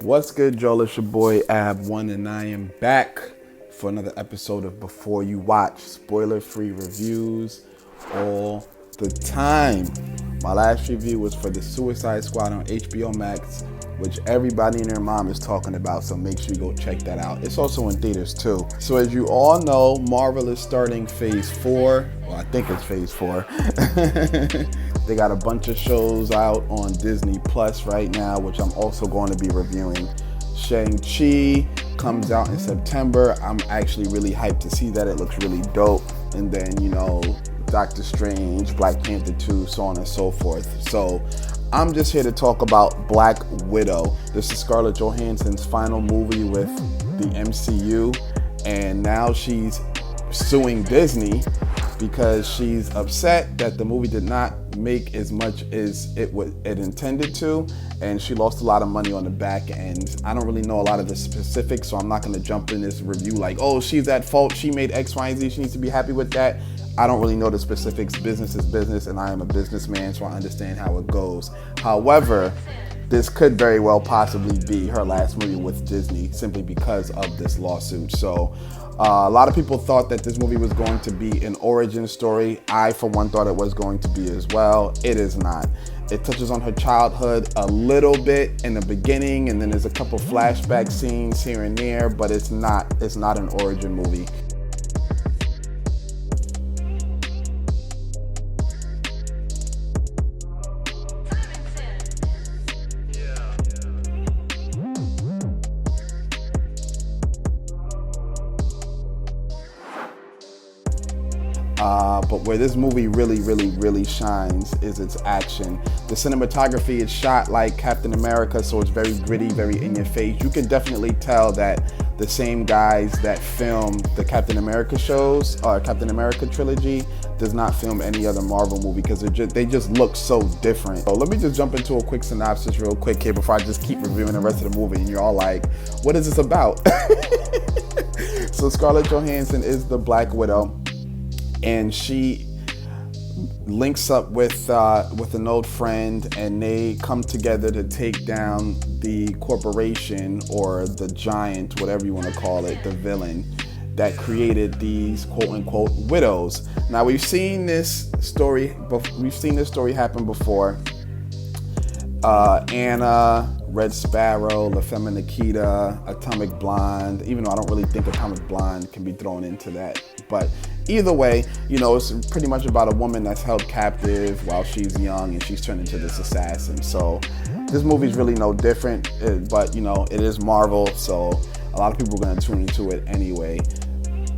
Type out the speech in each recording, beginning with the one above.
What's good, Joel? It's your boy Abwon, and I am back for another episode of Before You Watch. Spoiler-free reviews all the time. My last review was for the Suicide Squad on HBO Max, which everybody and their mom is talking about, so make sure you go check that out. It's also in theaters too. So as you all know, Marvel is starting phase 4. Well, I think it's phase 4. They got a bunch of shows out on Disney Plus right now, which I'm also going to be reviewing. Shang-Chi comes out in September. I'm actually really hyped to see that. It looks really dope. And then, you know, Doctor Strange, Black Panther 2, so on and so forth. So I'm just here to talk about Black Widow. This is Scarlett Johansson's final movie with the MCU, and now she's suing Disney because she's upset that the movie did not make as much as it intended to, and she lost a lot of money on the back end. I don't really know a lot of the specifics, so I'm not going to jump in this review like, oh, she's at fault, she made X, Y, and Z, she needs to be happy with that. I don't really know the specifics. Business is business, and I am a businessman, so I understand how it goes. However, this could very well possibly be her last movie with Disney simply because of this lawsuit. So a lot of people thought that this movie was going to be an origin story. I, for one, thought it was going to be as well. It is not. It touches on her childhood a little bit in the beginning, and then there's a couple flashback scenes here and there, but it's not an origin movie. But where this movie really shines is its action. The cinematography is shot like Captain America, so it's very gritty, very in your face. You can definitely tell that the same guys that filmed the Captain America shows, Captain America trilogy, does not film any other Marvel movie because they just look so different. So let me just jump into a quick synopsis real quick here before I just keep reviewing the rest of the movie and you're all like, what is this about? So Scarlett Johansson is the Black Widow, and she links up with an old friend, and they come together to take down the corporation or the giant, whatever you want to call it, the villain that created these quote-unquote widows. Now we've seen this story happen before. Anna, Red Sparrow, La Femme Nikita, Atomic Blonde, even though I don't really think Atomic Blonde can be thrown into that. But either way, you know, it's pretty much about a woman that's held captive while she's young and she's turned into this assassin. So this movie's really no different, but you know, it is Marvel, so a lot of people are gonna tune into it anyway.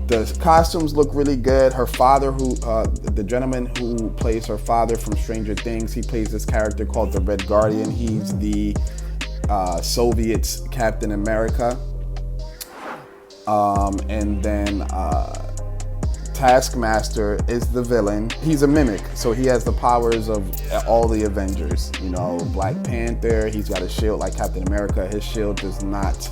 The costumes look really good. Her father, the gentleman who plays her father from Stranger Things, he plays this character called the Red Guardian. He's the Soviets' Captain America. And then Taskmaster is the villain. He's a mimic, so he has the powers of all the Avengers. You know, Black Panther, he's got a shield like Captain America. His shield does not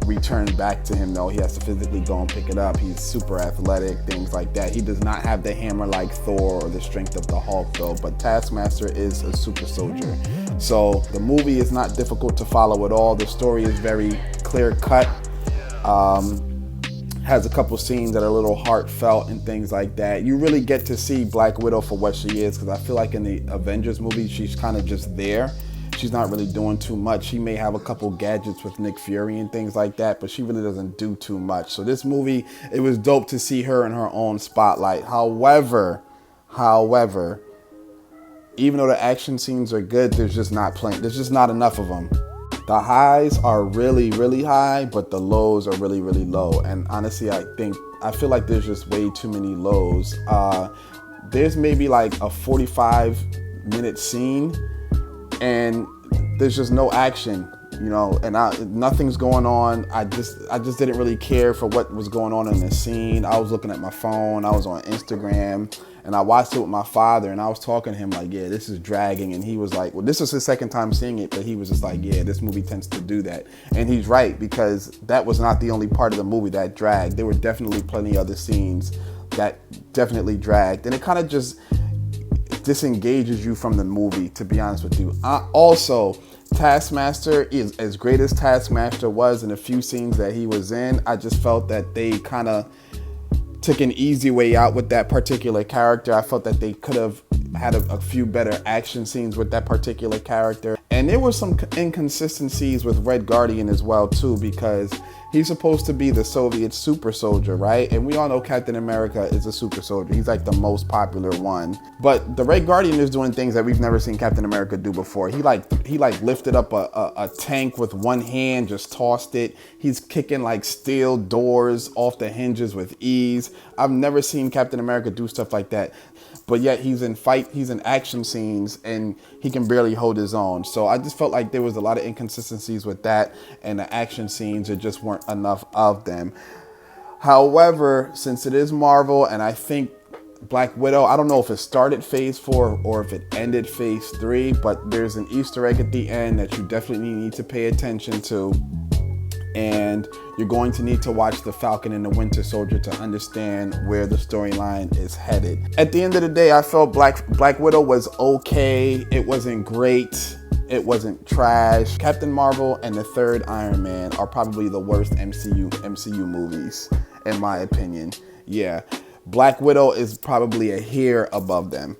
return back to him though. He has to physically go and pick it up. He's super athletic, things like that. He does not have the hammer like Thor or the strength of the Hulk though, but Taskmaster is a super soldier. So the movie is not difficult to follow at all. The story is very clear cut. Has a couple scenes that are a little heartfelt and things like that. You really get to see Black Widow for what she is, because I feel like in the Avengers movie, she's kind of just there. She's not really doing too much. She may have a couple gadgets with Nick Fury and things like that, but she really doesn't do too much. So this movie, it was dope to see her in her own spotlight. However, even though the action scenes are good, there's just not enough of them. The highs are really high, but the lows are really low. And honestly, I feel like there's just way too many lows. There's maybe like a 45-minute scene, and there's just no action. you know, and nothing's going on. I just didn't really care for what was going on in the scene. I was looking at my phone, I was on Instagram, and I watched it with my father, and I was talking to him like, yeah, this is dragging. And he was like, well, this was his second time seeing it, but he was just like, yeah, this movie tends to do that. And he's right, because that was not the only part of the movie that dragged. There were definitely plenty other scenes that definitely dragged, and it kind of just disengages you from the movie, to be honest with you. Also, Taskmaster, is as great as Taskmaster was in a few scenes that he was in, I just felt that they kind of took an easy way out with that particular character. I felt that they could have had a few better action scenes with that particular character. And there were some inconsistencies with Red Guardian as well too, because he's supposed to be the Soviet super soldier, right? And we all know Captain America is a super soldier. He's like the most popular one. But the Red Guardian is doing things that we've never seen Captain America do before. He lifted up a tank with one hand, just tossed it. He's kicking like steel doors off the hinges with ease. I've never seen Captain America do stuff like that. But yet he's in action scenes, and he can barely hold his own. So I just felt like there was a lot of inconsistencies with that, and the action scenes, there just weren't enough of them. However, since it is Marvel, and I think Black Widow, I don't know if it started phase 4 or if it ended phase 3, but there's an Easter egg at the end that you definitely need to pay attention to. And you're going to need to watch The Falcon and the Winter Soldier to understand where the storyline is headed. At the end of the day, I felt Black Widow was okay. It wasn't great. It wasn't trash. Captain Marvel and the third Iron Man are probably the worst MCU movies, in my opinion. Yeah, Black Widow is probably a hair above them.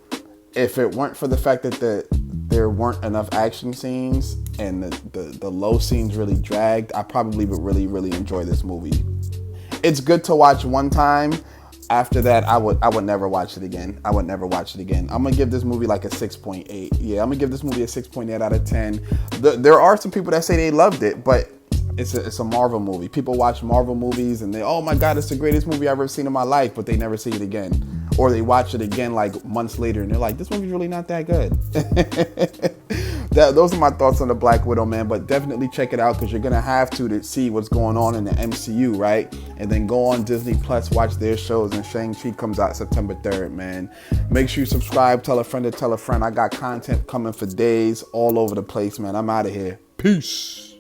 If it weren't for the fact that there weren't enough action scenes and the low scenes really dragged, I probably would really, really enjoy this movie. It's good to watch one time. After that, I would never watch it again. I'm gonna give this movie like a 6.8. Yeah, I'm gonna give this movie a 6.8 out of 10. There are some people that say they loved it, but it's a Marvel movie. People watch Marvel movies and they, oh my God, it's the greatest movie I've ever seen in my life, but they never see it again. Or they watch it again like months later and they're like, this movie's really not that good. Those are my thoughts on the Black Widow, man. But definitely check it out, because you're gonna have to see what's going on in the MCU, right? And then go on Disney Plus, watch their shows, and Shang-Chi comes out September 3rd, man. Make sure you subscribe, tell a friend to tell a friend. I got content coming for days all over the place, man. I'm out of here. Peace.